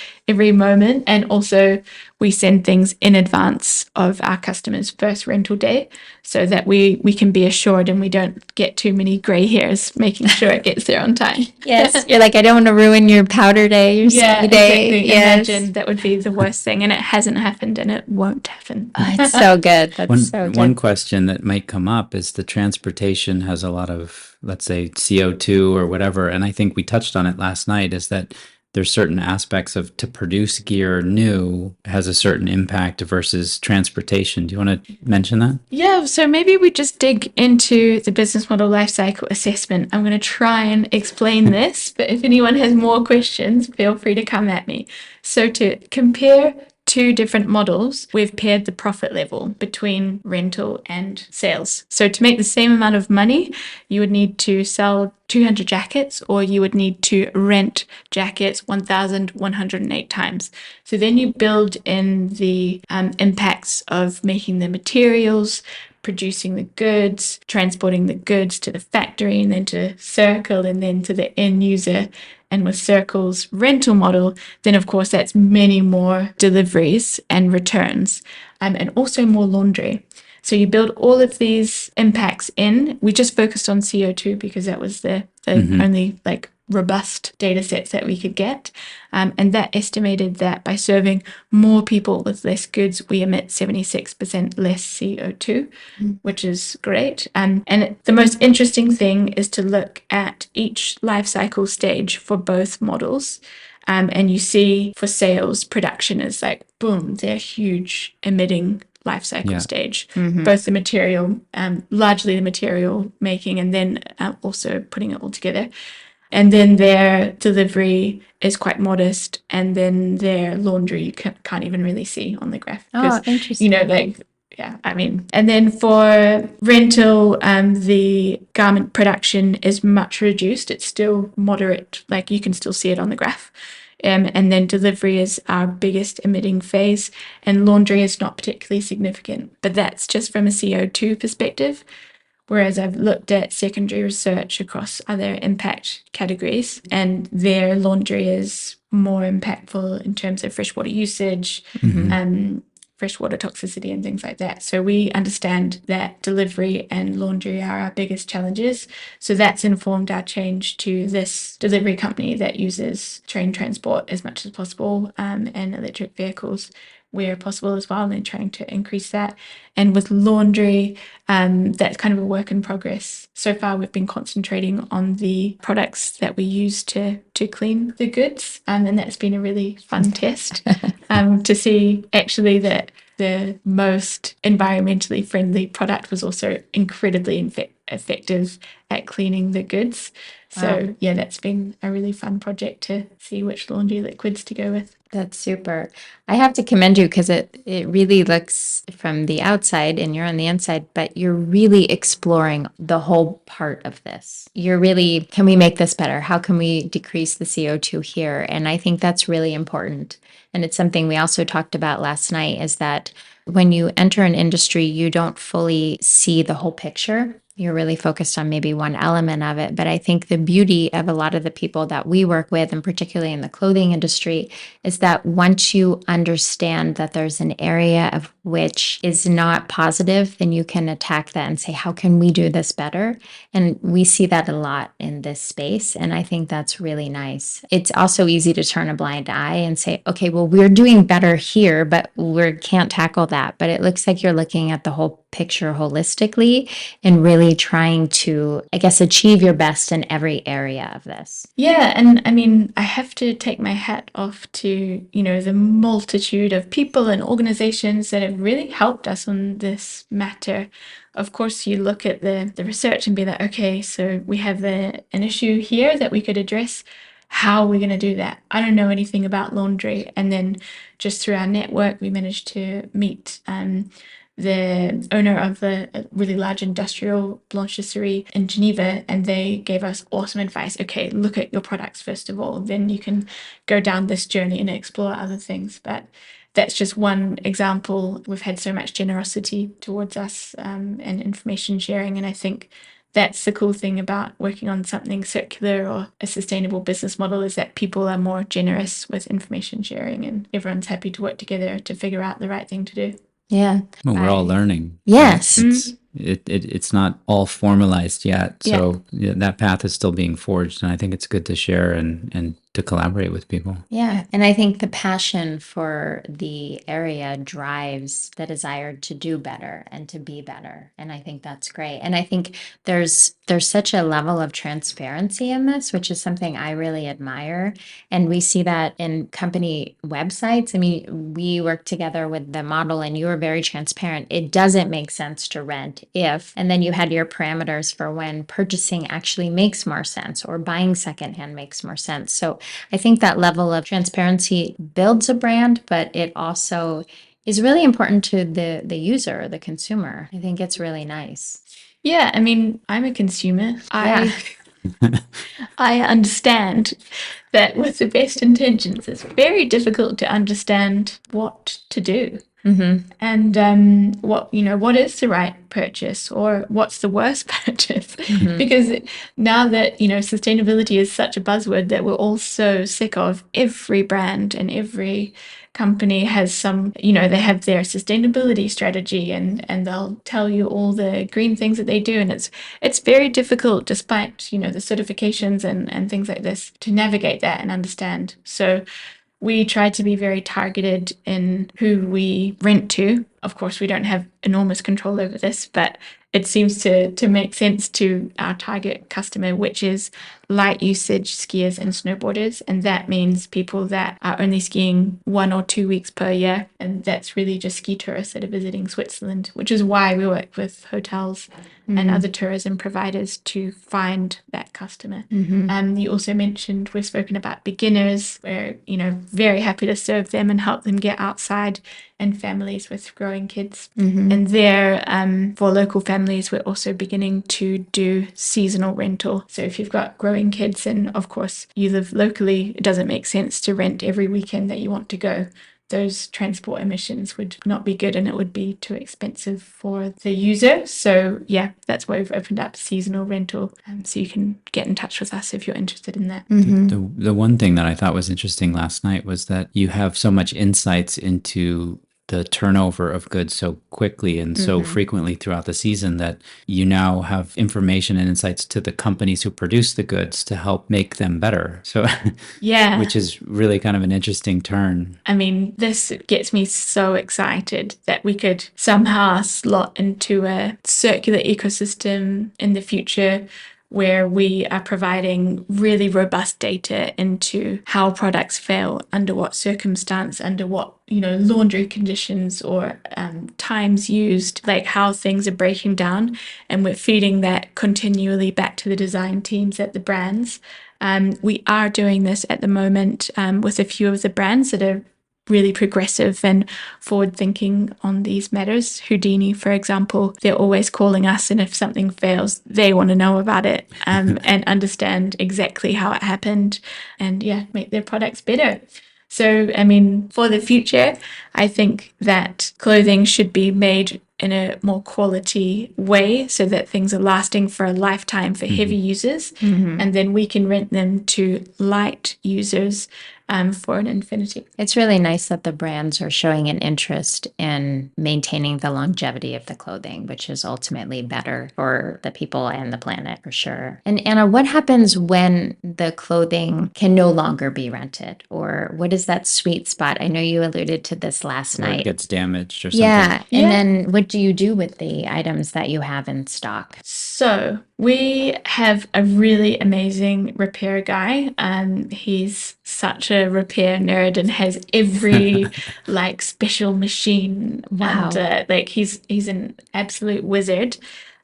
moment. And also we send things in advance of our customers' first rental day so that we can be assured and we don't get too many gray hairs making sure it gets there on time. Yes, you're like, I don't want to ruin your powder day, your ski day. Exactly. Yes. Imagine that would be the worst thing, and it hasn't happened and it won't happen. Oh, it's so good. That's so good. One question that might come up is the transportation has a lot of, let's say, CO2 or whatever, and I think we touched on it last night, is that there's certain aspects of to produce gear new has a certain impact versus transportation. Do you want to mention that? Yeah, so maybe we just dig into the business model lifecycle assessment. I'm going to try and explain this, but if anyone has more questions, feel free to come at me. So to compare two different models, we've paired the profit level between rental and sales. So to make the same amount of money, you would need to sell 200 jackets, or you would need to rent jackets 1,108 times. So then you build in the impacts of making the materials, producing the goods, transporting the goods to the factory, and then to Cirkel, and then to the end user. And with Cirkel's rental model, then of course that's many more deliveries and returns, and also more laundry. So you build all of these impacts in. We just focused on CO2 because that was the only like robust data sets that we could get. And that estimated that by serving more people with less goods, we emit 76% less CO2, which is great. And the most interesting thing is to look at each life cycle stage for both models. And you see for sales, production is like, boom, they're huge emitting life cycle stage. Both the material, largely the material making, and then also putting it all together. And then their delivery is quite modest, and then their laundry you can't even really see on the graph. Oh, interesting. Yeah, I mean, and then for rental, the garment production is much reduced. It's still moderate, like you can still see it on the graph. And then delivery is our biggest emitting phase, and laundry is not particularly significant. But that's just from a CO2 perspective. Whereas I've looked at secondary research across other impact categories, and their laundry is more impactful in terms of freshwater usage, freshwater toxicity, and things like that. So we understand that delivery and laundry are our biggest challenges. So that's informed our change to this delivery company that uses train transport as much as possible, and electric vehicles where possible as well, and then trying to increase that. And with laundry, that's kind of a work in progress. So far, we've been concentrating on the products that we use to clean the goods, and that's been a really fun test to see actually that the most environmentally friendly product was also incredibly effective at cleaning the goods. So yeah, that's been a really fun project to see which laundry liquids to go with. That's super. I have to commend you because it really looks from the outside and you're on the inside, but you're really exploring the whole part of this. You're really, can we make this better? How can we decrease the CO2 here? And I think that's really important. And it's something we also talked about last night, is that when you enter an industry, you don't fully see the whole picture. You're really focused on maybe one element of it. But I think the beauty of a lot of the people that we work with, and particularly in the clothing industry, is that once you understand that there's an area of which is not positive, then you can attack that and say, how can we do this better? And we see that a lot in this space. And I think that's really nice. It's also easy to turn a blind eye and say, okay, well, we're doing better here, but we can't tackle that. But it looks like you're looking at the whole picture holistically and really trying to, I guess, achieve your best in every area of this. Yeah, and I mean, I have to take my hat off to, the multitude of people and organizations that have really helped us on this matter. Of course, you look at the research and be like, okay, so we have an issue here that we could address. How are we going to do that? I don't know anything about laundry. And then just through our network, we managed to meet the owner of a really large industrial blanchisserie in Geneva, and they gave us awesome advice. Okay, look at your products first of all, then you can go down this journey and explore other things. But that's just one example. We've had so much generosity towards us, and information sharing, and I think that's the cool thing about working on something circular or a sustainable business model, is that people are more generous with information sharing, and everyone's happy to work together to figure out the right thing to do. Yeah. Well, we're all learning. Yes. It's not all formalized yet. So that path is still being forged. And I think it's good to share and to collaborate with people. Yeah. And I think the passion for the area drives the desire to do better and to be better. And I think that's great. And I think there's such a level of transparency in this, which is something I really admire. And we see that in company websites. I mean, we work together with the model and you were very transparent. It doesn't make sense to rent if, and then you had your parameters for when purchasing actually makes more sense or buying secondhand makes more sense. So I think that level of transparency builds a brand, but it also is really important to the user, the consumer. I think it's really nice. Yeah, I mean, I'm a consumer. Yeah. I understand that with the best intentions, it's very difficult to understand what to do. Mm-hmm. And what is the right purchase or what's the worst purchase? Mm-hmm. Because now that, sustainability is such a buzzword that we're all so sick of, every brand and every company has they have their sustainability strategy and they'll tell you all the green things that they do. And it's very difficult, despite, the certifications and things like this, to navigate that and understand. So we try to be very targeted in who we rent to. Of course, we don't have enormous control over this, but it seems to make sense to our target customer, which is light usage skiers and snowboarders. And that means people that are only skiing 1 or 2 weeks per year. And that's really just ski tourists that are visiting Switzerland, which is why we work with hotels and other tourism providers to find that customer. You also mentioned we've spoken about beginners. We're, very happy to serve them and help them get outside, and families with growing kids. And there, for local families, we're also beginning to do seasonal rental. So if you've got growing kids and, of course, you live locally, it doesn't make sense to rent every weekend that you want to go. Those transport emissions would not be good and it would be too expensive for the user. So yeah, that's why we've opened up seasonal rental. So you can get in touch with us if you're interested in that. The one thing that I thought was interesting last night was that you have so much insights into the turnover of goods so quickly and so frequently throughout the season that you now have information and insights to the companies who produce the goods to help make them better. So Yeah. which is really kind of an interesting turn. I mean, this gets me so excited that we could somehow slot into a circular ecosystem in the future where we are providing really robust data into how products fail, under what circumstance, under what, laundry conditions or times used, like how things are breaking down. And we're feeding that continually back to the design teams at the brands. We are doing this at the moment with a few of the brands that are really progressive and forward thinking on these matters. Houdini, for example, they're always calling us, and if something fails, they want to know about it and understand exactly how it happened and make their products better. So, I mean, for the future, I think that clothing should be made in a more quality way so that things are lasting for a lifetime for heavy users. And then we can rent them to light users for an infinity. It's really nice that the brands are showing an interest in maintaining the longevity of the clothing, which is ultimately better for the people and the planet, for sure. And Anna, what happens when the clothing can no longer be rented? Or what is that sweet spot? I know you alluded to this last Or it night. gets damaged or something. Yeah. And then what do you do with the items that you have in stock? So we have a really amazing repair guy. He's such a repair nerd and has every special machine. Wow. And he's an absolute wizard.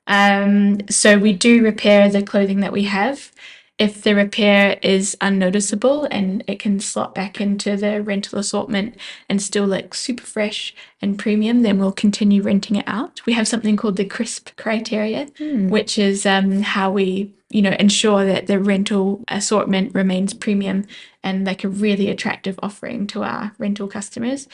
So we do repair the clothing that we have. If the repair is unnoticeable and it can slot back into the rental assortment and still look super fresh and premium, then we'll continue renting it out. We have something called the CRISP criteria, which is how we ensure that the rental assortment remains premium and like a really attractive offering to our rental customers.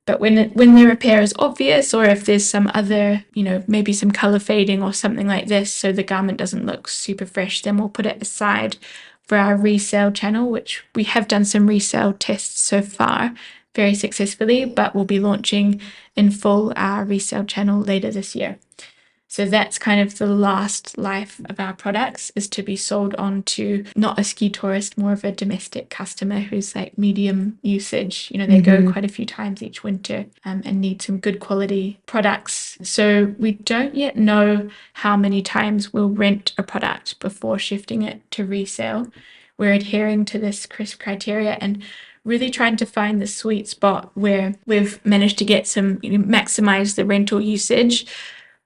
But when the repair is obvious, or if there's some other, maybe some color fading or something like this, so the garment doesn't look super fresh, then we'll put it aside for our resale channel, which we have done some resale tests so far very successfully, but we'll be launching in full our resale channel later this year. So that's kind of the last life of our products, is to be sold on to not a ski tourist, more of a domestic customer who's like medium usage. They go quite a few times each winter and need some good quality products. So we don't yet know how many times we'll rent a product before shifting it to resale. We're adhering to this CRISP criteria and really trying to find the sweet spot where we've managed to get maximize the rental usage,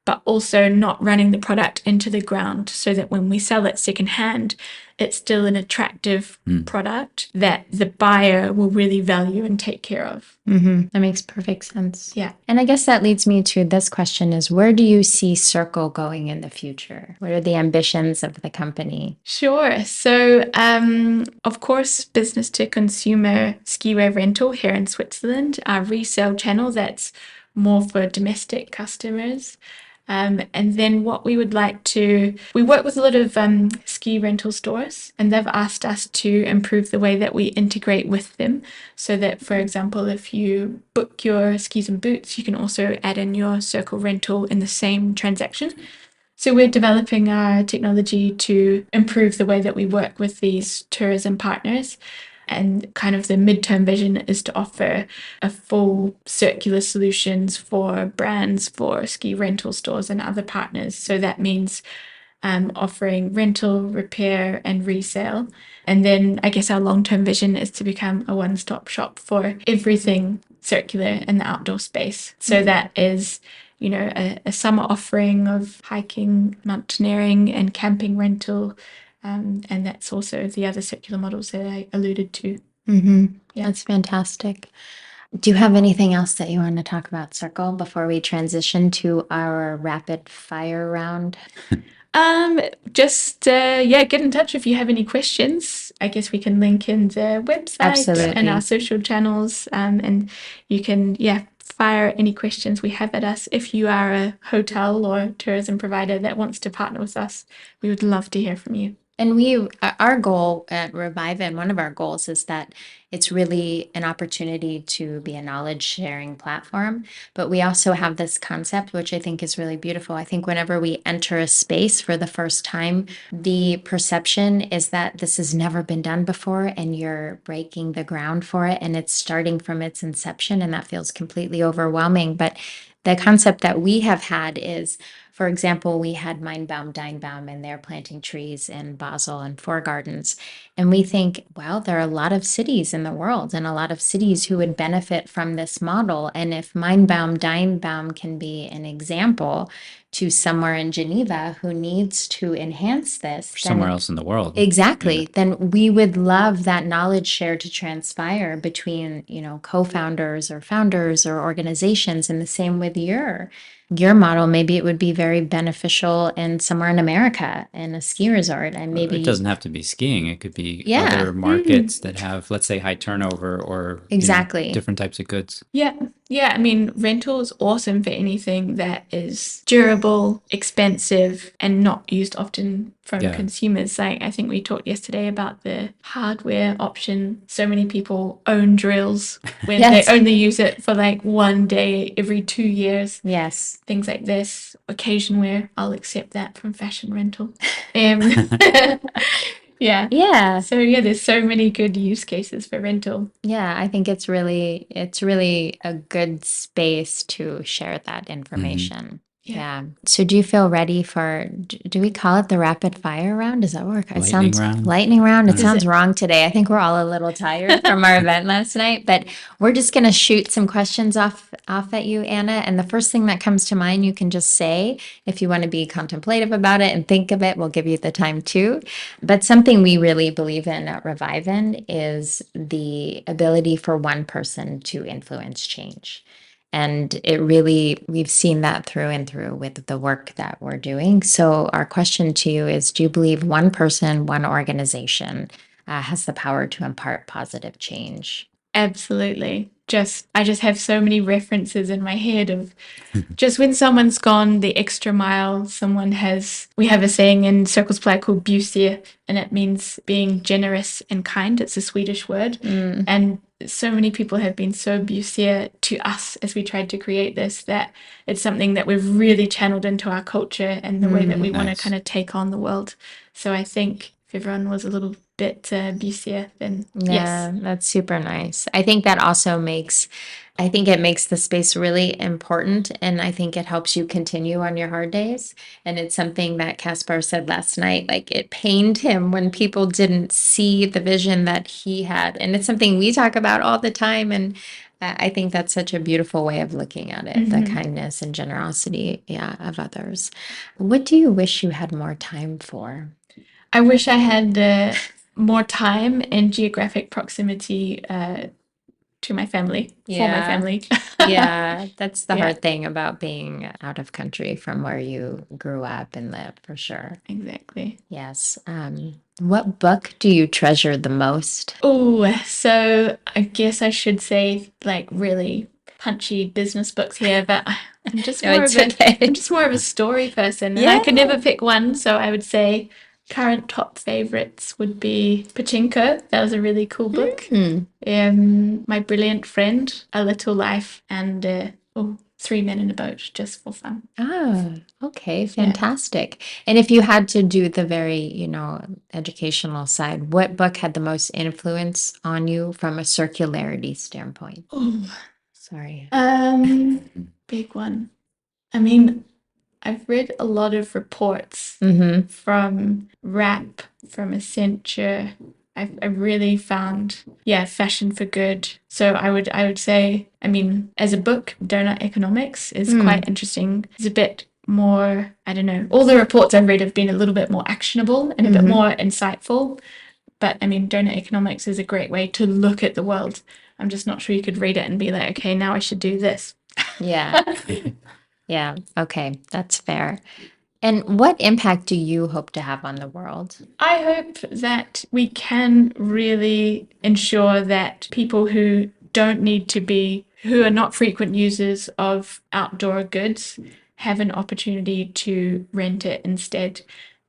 but also not running the product into the ground so that when we sell it secondhand, it's still an attractive product that the buyer will really value and take care of. That makes perfect sense. Yeah. And I guess that leads me to this question is, where do you see Cirkel going in the future? What are the ambitions of the company? Sure. So, of course, business to consumer ski wear rental here in Switzerland, our resale channel that's more for domestic customers. And then what we would like to, we work with a lot of ski rental stores, and they've asked us to improve the way that we integrate with them so that, for example, if you book your skis and boots, you can also add in your Cirkel rental in the same transaction. So we're developing our technology to improve the way that we work with these tourism partners. And kind of the midterm vision is to offer a full circular solutions for brands, for ski rental stores and other partners. So that means offering rental, repair, and resale. And then I guess our long-term vision is to become a one-stop shop for everything circular in the outdoor space. So that is, you know, a summer offering of hiking, mountaineering, and camping rental. And that's also the other circular models that I alluded to. Yeah. That's fantastic. Do you have anything else that you want to talk about Cirkel before we transition to our rapid fire round? Get in touch if you have any questions. I guess we can link in the website Absolutely. and our social channels, and you can fire any questions we have at us. If you are a hotel or tourism provider that wants to partner with us, we would love to hear from you. And our goal at reVyven, one of our goals is that it's really an opportunity to be a knowledge sharing platform. But we also have this concept, which I think is really beautiful. I think whenever we enter a space for the first time, the perception is that this has never been done before and you're breaking the ground for it and it's starting from its inception, and that feels completely overwhelming. But the concept that we have had is, for example, we had Mindbaum, Deinbaum, and they're planting trees in Basel and Four Gardens. And we think, well, there are a lot of cities in the world and a lot of cities who would benefit from this model. And if Mindbaum, Deinbaum can be an example to somewhere in Geneva who needs to enhance this, somewhere else in the world. Exactly. Then we would love that knowledge share to transpire between, co-founders or founders or organizations. And the same with your model. Maybe it would be very beneficial in somewhere in America in a ski resort, and maybe it doesn't have to be skiing. It could be Yeah. other markets that have, let's say, high turnover or Exactly. different types of goods. Yeah. I mean, rental is awesome for anything that is durable, expensive, and not used often from consumers. Like, I think we talked yesterday about the hardware option. So many people own drills when Yes. they only use it for like one day every 2 years. Yes. Things like this, occasion wear, I'll accept that from fashion rental. Yeah. So there's so many good use cases for rental. Yeah, I think it's really a good space to share that information. Yeah. So do you feel ready for, do we call it the rapid fire round? Does that work? It Lightning sounds round? lightning round. It Is sounds it- wrong today. I think we're all a little tired from our event last night, but we're just going to shoot some questions off at you, Anna. And the first thing that comes to mind, you can just say, if you want to be contemplative about it and think of it, we'll give you the time too. But something we really believe in at reVyven is the ability for one person to influence change. And we've seen that through and through with the work that we're doing. So our question to you is, do you believe one person, one organization has the power to impart positive change? Absolutely. I just have so many references in my head of just when someone's gone the extra mile, we have a saying in Cirkel Supply called busier, and it means being generous and kind. It's a Swedish word. And so many people have been so busier to us as we tried to create this, that it's something that we've really channeled into our culture and the way that we want to Nice. kind of take on the world. So I think if everyone was a little bit busier, then Yeah, yes. that's super nice. I think that also makes the space really important, and I think it helps you continue on your hard days. And it's something that Caspar said last night, like it pained him when people didn't see the vision that he had. And it's something we talk about all the time. And I think that's such a beautiful way of looking at it, the kindness and generosity, yeah, of others. What do you wish you had more time for? I wish I had more time and geographic proximity to my family, for my Yeah. family. Yeah, that's the Yeah, hard thing about being out of country from where you grew up and lived, for sure. exactly. Yes. What book do you treasure the most? Oh, so I guess I should say like really punchy business books here, but I'm just No, more it's of a okay. I'm just more of a story person, and I Yeah. could never pick one. So I would say current top favorites would be Pachinko. That was a really cool book. Mm. My Brilliant Friend, A Little Life, and Three Men in a Boat, just for fun. Oh, okay, Yeah. fantastic. And if you had to do the very, educational side, what book had the most influence on you from a circularity standpoint? Oh, Sorry. big one. I mean, I've read a lot of reports Mm-hmm. from Wrap, from Accenture. I really found, yeah, Fashion for Good. So I would say, I mean, as a book, Donut Economics is quite interesting. It's a bit more, I don't know, all the reports I've read have been a little bit more actionable and a bit more insightful. But I mean, Donut Economics is a great way to look at the world. I'm just not sure you could read it and be like, okay, now I should do this. Yeah. Yeah. Okay, that's fair. And what impact do you hope to have on the world? I hope that we can really ensure that people who don't need to be, who are not frequent users of outdoor goods, have an opportunity to rent it instead.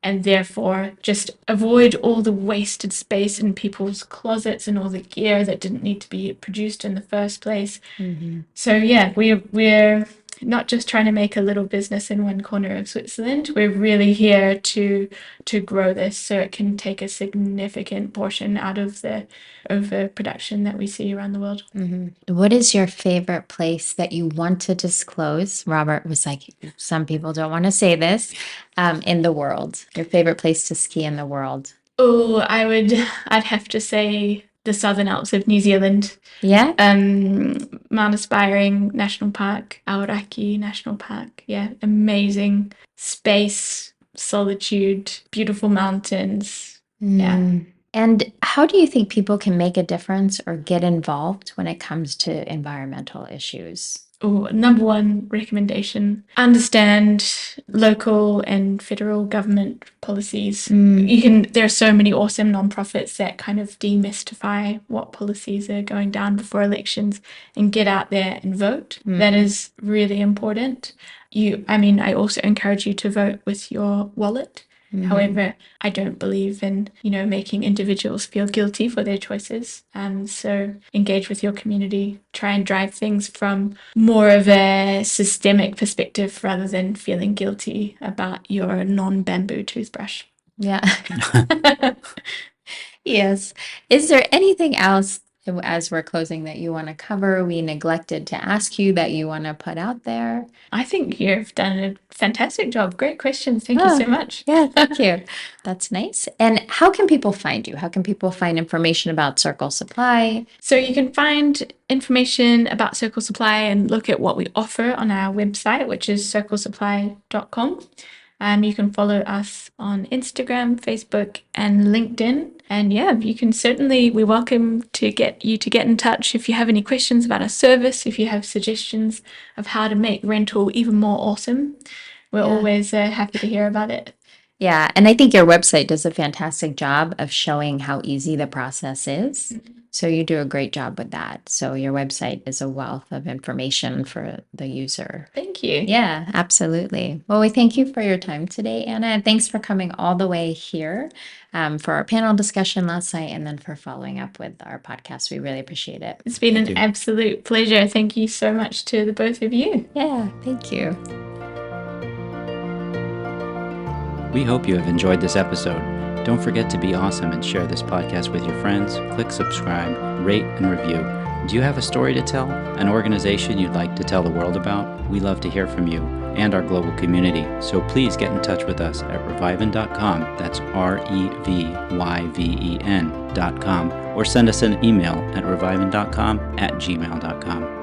And therefore, just avoid all the wasted space in people's closets and all the gear that didn't need to be produced in the first place. So yeah, we're not just trying to make a little business in one corner of Switzerland. We're really here to grow this so it can take a significant portion out of the overproduction that we see around the world. What is your favorite place that you want to disclose? Robert was like, some people don't want to say this, in the world. Your favorite place to ski in the world? Oh, I'd have to say the Southern Alps of New Zealand. Yeah. Mount Aspiring National Park, Aoraki National Park. Yeah, amazing space, solitude, beautiful mountains. Yeah. And how do you think people can make a difference or get involved when it comes to environmental issues? Oh, number one recommendation, understand local and federal government policies. There are so many awesome nonprofits that kind of demystify what policies are going down before elections and get out there and vote. That is really important. I also encourage you to vote with your wallet. However, I don't believe in, making individuals feel guilty for their choices. So engage with your community, try and drive things from more of a systemic perspective rather than feeling guilty about your non-bamboo toothbrush. Yeah. Yes. Is there anything else as we're closing that you want to cover? We neglected to ask you that you want to put out there? I think you've done a fantastic job. Great questions. Thank you so much. Yeah, thank you. That's nice. And how can people find you? How can people find information about Cirkel Supply? So you can find information about Cirkel Supply and look at what we offer on our website, which is cirkelsupply.com. You can follow us on Instagram, Facebook, and LinkedIn. And yeah, we welcome to get in touch if you have any questions about our service, if you have suggestions of how to make rental even more awesome. We're always happy to hear about it. Yeah, and I think your website does a fantastic job of showing how easy the process is. So you do a great job with that. So your website is a wealth of information for the user. Thank you. Yeah, absolutely. Well, we thank you for your time today, Anna, and thanks for coming all the way here for our panel discussion last night and then for following up with our podcast. We really appreciate it. It's been an absolute pleasure. Thank you so much to the both of you. Yeah, thank you. We hope you have enjoyed this episode. Don't forget to be awesome and share this podcast with your friends. Click subscribe, rate, and review. Do you have a story to tell? An organization you'd like to tell the world about? We love to hear from you. and our global community. So please get in touch with us at reVyven.com. That's revyven.com. Or send us an email at revyven.com@gmail.com.